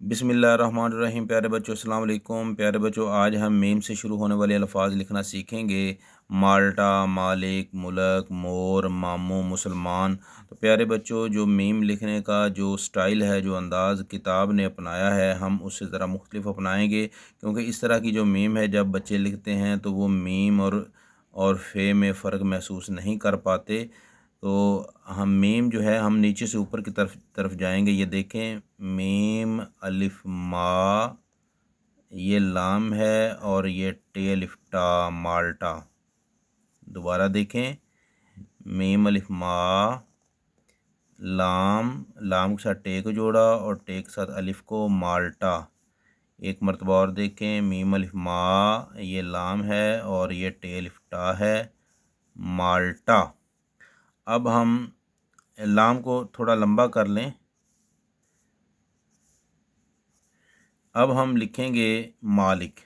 बिस्मिल्लाहिर्रहमानिर्रहीम। प्यारे बच्चों अस्सलाम वालेकुम। प्यारे बच्चों, आज हम मीम से शुरू होने वाले अल्फाज लिखना सीखेंगे। माल्टा, मालिक, मुल्क, मोर, मामू, मुसलमान। तो प्यारे बच्चों, जो मीम लिखने का जो स्टाइल है, जो अंदाज़ किताब ने अपनाया है, हम उससे ज़रा मुख्तलिफ अपनाएंगे, क्योंकि इस तरह की जो मीम है जब बच्चे लिखते हैं तो वो मीम और फे में फ़र्क महसूस नहीं कर पाते। तो हम मीम जो है हम नीचे से ऊपर की तरफ तरफ जाएंगे। ये देखें, मीम अलिफ मा, ये लाम है, और ये टे अलिफ टा, माल्टा। दोबारा देखें, मीम अलिफ मा, लाम, लाम के साथ टे को जोड़ा और टे के साथ अलिफ को, माल्टा। एक मरतबा और देखें, मीम अलिफ मा, ये लाम है और ये टे अलिफ टा है, माल्टा। अब हम लाम को थोड़ा लंबा कर लें। अब हम लिखेंगे मालिक।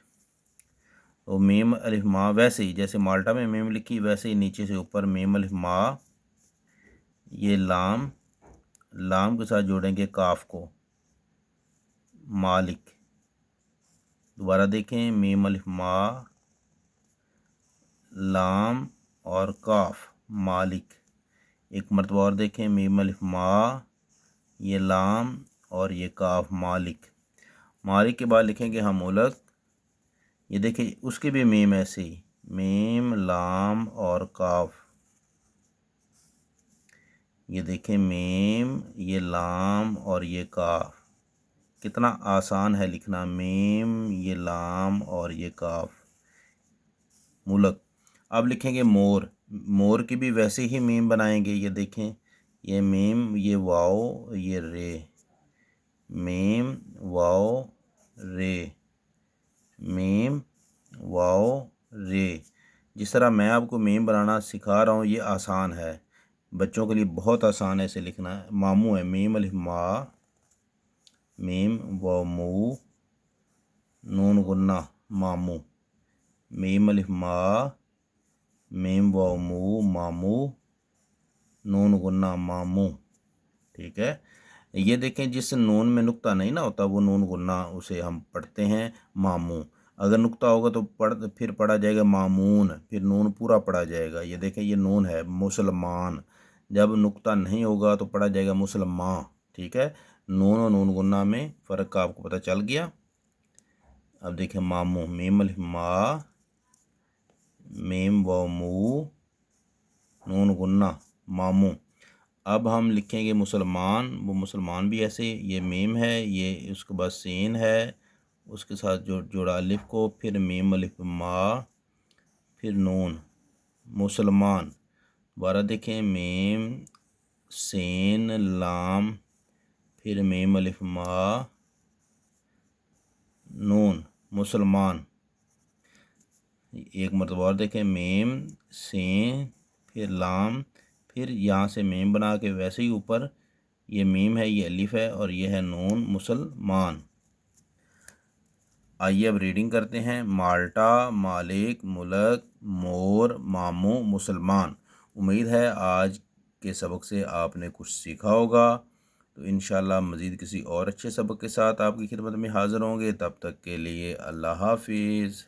तो मीम अलिफ मा, वैसे ही जैसे माल्टा में मीम लिखी वैसे ही नीचे से ऊपर मीम अलिफ मा, ये लाम, लाम के साथ जोड़ेंगे काफ को, मालिक। दोबारा देखें, मीम अलिफ मा, लाम और काफ, मालिक। एक मरतबा और देखें, मीम अलिफ मा, ये लाम और ये काफ, मालिक। मालिक के बाद लिखेंगे हम मुल्क। ये देखिए, उसके भी मीम ऐसे ही, मीम, लाम और काफ। ये देखें, मीम, ये लाम और ये काफ। कितना आसान है लिखना, मीम, ये लाम और ये काफ, मुल्क। अब लिखेंगे मोर। मोर की भी वैसे ही मीम बनाएंगे। ये देखें, ये मीम, ये वाओ, ये रे, मीम, वाओ, रे, मीम, वाओ, रे। जिस तरह मैं आपको मीम बनाना सिखा रहा हूँ, ये आसान है, बच्चों के लिए बहुत आसान है इसे लिखना है। मामू है, मीम अलिफ मा, मीम व मू, नून गुन्ना, मामू। मीम अलिफ मा, मीम व मू, मामू, नून गुन्ना, मामू। ठीक है। ये देखें, जिस नून में नुक्ता नहीं ना होता वो नून गुन्ना, उसे हम पढ़ते हैं मामू। अगर नुक्ता होगा तो फिर पढ़ा जाएगा मामून, फिर नून पूरा पढ़ा जाएगा। ये देखें, ये नून है, मुसलमान। जब नुक्ता नहीं होगा तो पढ़ा जाएगा मुसलमान। ठीक है, नून और नून गुन्ना में फ़र्क का आपको पता चल गया। अब देखें, मामू, मीम अलिफ मा, मीम व मू, नून गुन्ना, मामू। अब हम लिखेंगे मुसलमान। वो मुसलमान भी ऐसे, ये मीम है, ये उसके बाद सीन है, उसके साथ जोड़ा अलिफ को, फिर मीम अलिफ मा, फिर नून, मुसलमान। दोबारा देखें, मीम, सीन, लाम, फिर मीम अलिफ मा, नून, मुसलमान। एक मरतबा और देखें, मीम, सीन, फिर लाम, फिर यहाँ से मीम बना के वैसे ही ऊपर ये मीम है, ये अलिफ है और ये है नून, मुसलमान। आइए अब रीडिंग करते हैं। माल्टा, मालिक, मुल्क, मोर, मामू, मुसलमान। उम्मीद है आज के सबक से आपने कुछ सीखा होगा। तो इंशाल्लाह मज़ीद किसी और अच्छे सबक के साथ आपकी खिदमत में हाज़िर होंगे। तब तक के लिए अल्लाह हाफिज़।